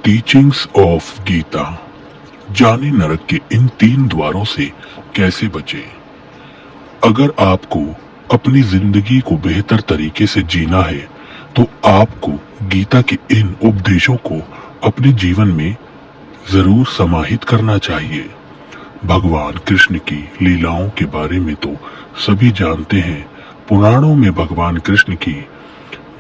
Teachings of Gita. जाने नरक के इन 3 द्वारों से कैसे बचे। अगर आपको अपनी जिंदगी को बेहतर तरीके से जीना है तो आपको गीता के इन उपदेशों को अपने जीवन में जरूर समाहित करना चाहिए। भगवान कृष्ण की लीलाओं के बारे में तो सभी जानते हैं। पुराणों में भगवान कृष्ण की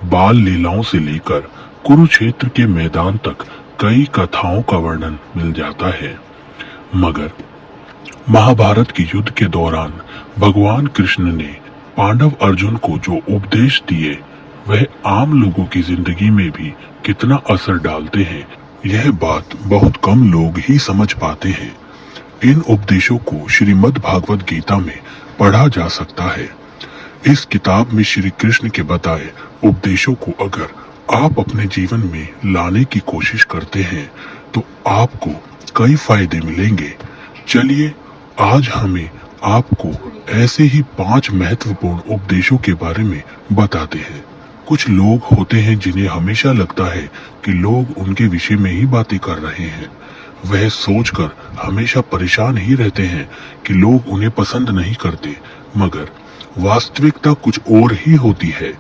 बाल लीलाओं से लेकर कुरुक्षेत्र के मैदान तक कई कथाओं का वर्णन मिल जाता है। मगर महाभारत के युद्ध के दौरान भगवान कृष्ण ने पांडव अर्जुन को जो उपदेश दिए वह आम लोगों की जिंदगी में भी कितना असर डालते हैं, यह बात बहुत कम लोग ही समझ पाते हैं। इन उपदेशों को श्रीमद् भागवत गीता में पढ़ा जा सकता है। इस किताब में श्री कृष्ण के बताए उपदेशों को अगर आप अपने जीवन में लाने की कोशिश करते हैं तो आपको कई फायदे मिलेंगे। चलिए आज हमें आपको ऐसे ही 5 महत्वपूर्ण उपदेशों के बारे में बताते हैं। कुछ लोग होते हैं जिन्हें हमेशा लगता है कि लोग उनके विषय में ही बातें कर रहे हैं। वह सोचकर हमेशा परेशान ही रहते हैं कि लोग उन्हें पसंद नहीं करते, मगर वास्तविकता कुछ और ही होती है।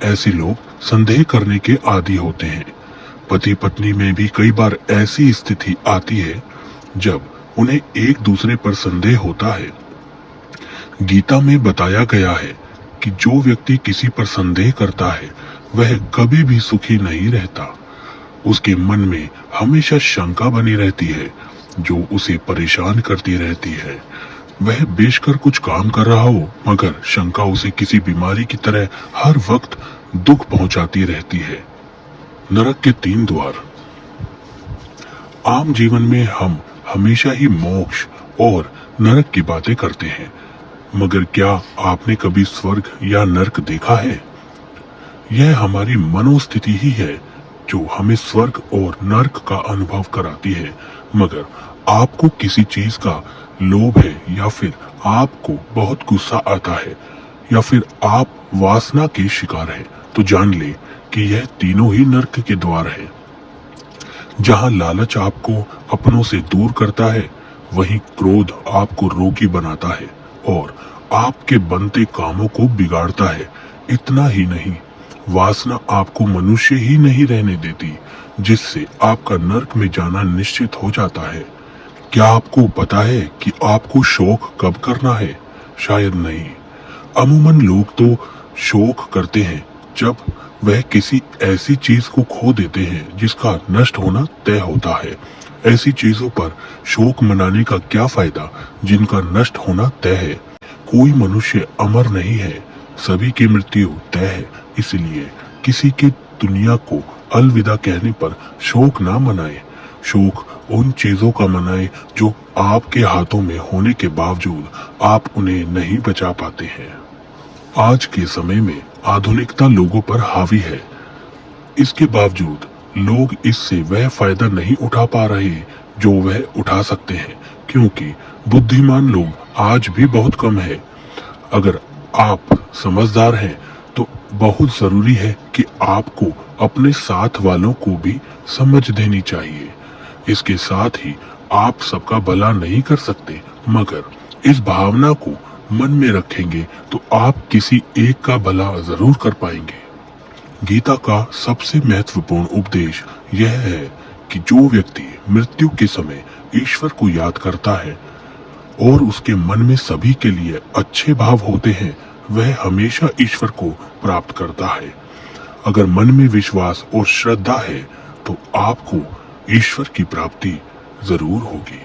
ऐसे लोग संदेह करने के आदी होते हैं। पति पत्नी में भी कई बार ऐसी स्थिति आती है जब उन्हें एक दूसरे पर संदेह होता है। गीता में बताया गया है कि जो व्यक्ति किसी पर संदेह करता है वह कभी भी सुखी नहीं रहता। उसके मन में हमेशा शंका बनी रहती है जो उसे परेशान करती रहती है। वह बेशकर कुछ काम कर रहा हो मगर शंका उसे किसी बीमारी की तरह हर वक्त दुख पहुंचाती रहती है। नरक के 3 द्वार। आम जीवन में हम हमेशा ही मोक्ष और नरक की बातें करते हैं, मगर क्या आपने कभी स्वर्ग या नरक देखा है? यह हमारी मनोस्थिति ही है जो हमें स्वर्ग और नरक का अनुभव कराती है। मगर आपको किसी चीज का लोभ है या फिर आपको बहुत गुस्सा आता है या फिर आप वासना के शिकार हैं, तो जान ले कि यह तीनों ही नरक के द्वार है। जहां लालच आपको अपनों से दूर करता है, वहीं क्रोध आपको रोगी बनाता है और आपके बनते कामों को बिगाड़ता है। इतना ही नहीं, वासना आपको मनुष्य ही नहीं रहने देती, जिससे आपका नरक में जाना निश्चित हो जाता है। क्या आपको पता है कि आपको शोक कब करना है? शायद नहीं। अमूमन लोग तो शोक करते हैं जब वह किसी ऐसी चीज को खो देते हैं जिसका नष्ट होना तय होता है। ऐसी चीजों पर शोक मनाने का क्या फायदा जिनका नष्ट होना तय है। कोई मनुष्य अमर नहीं है, सभी की मृत्यु तय है। इसलिए किसी के दुनिया को अलविदा कहने पर शोक ना मनाए। शोक उन चीजों का मनाए जो आपके हाथों में होने के बावजूद आप उन्हें नहीं बचा पाते हैं। आज के समय में आधुनिकता लोगों पर हावी है, इसके बावजूद लोग इससे वह फायदा नहीं उठा पा रहे जो वह उठा सकते हैं, क्योंकि बुद्धिमान लोग आज भी बहुत कम है। अगर आप समझदार हैं तो बहुत जरूरी है कि आपको अपने साथ वालों को भी समझ देनी चाहिए। इसके साथ ही आप सबका भला नहीं कर सकते, मगर इस भावना को मन में रखेंगे तो आप किसी एक का भला जरूर कर पाएंगे। गीता का सबसे महत्वपूर्ण उपदेश यह है कि जो व्यक्ति मृत्यु के समय ईश्वर को याद करता है और उसके मन में सभी के लिए अच्छे भाव होते हैं, वह हमेशा ईश्वर को प्राप्त करता है। अगर मन में विश्वास और श्रद्धा है तो आपको ईश्वर की प्राप्ति जरूर होगी।